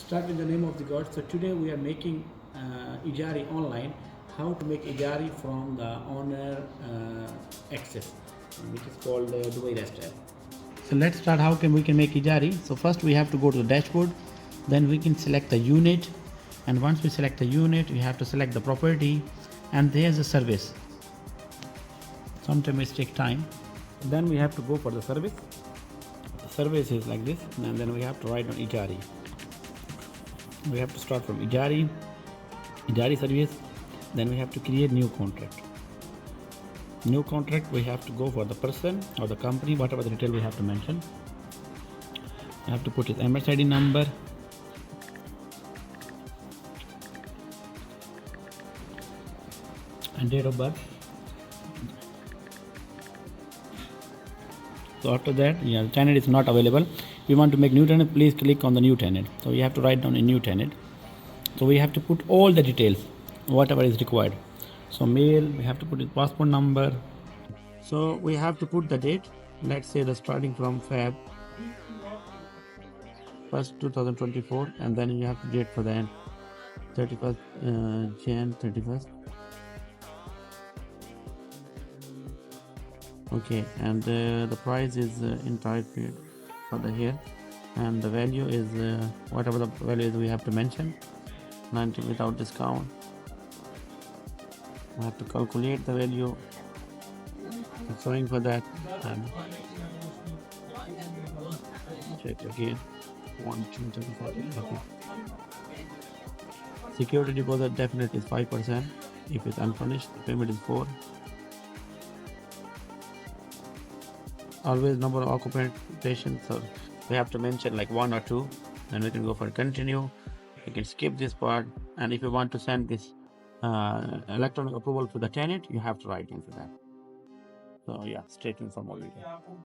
Start with the name of the God. So today we are making ijari online. How to make ijari from the owner access, which is called Dubai REST app. So let's start how we can make ijari. So first we have to go to the dashboard, then we can select the unit, and once we select the unit we have to select the property, and there's a service. Sometimes it takes time. Then we have to go for the service. The service is like this, and then we have to write on ijari. We have to start from ijari service, then we have to create new contract. New contract, we have to go for the person or the company, whatever the detail we have to mention. We have to put his MSID number, and date of birth. So after that, the tenant is not available. If you want to make new tenant, please click on the new tenant. So you have to write down a new tenant. So we have to put all the details, whatever is required. So male, we have to put his passport number. So we have to put the date. Let's say the starting from Feb 1st 2024, and then you have to date for the end 31st Jan 31st. Okay, and the price is entire period for the hair, and the value is whatever the value is we have to mention, 90 without discount. We have to calculate the value. Sorry for that. Check again. 1, 2, 3, 4. Okay. Security deposit definitely is 5%. If it's unfurnished, the payment is 4. Always number of occupation, so we have to mention like 1 or 2, then we can go for continue. You can skip this part, and if you want to send this electronic approval to the tenant, you have to write into that. So yeah, stay tuned for more video.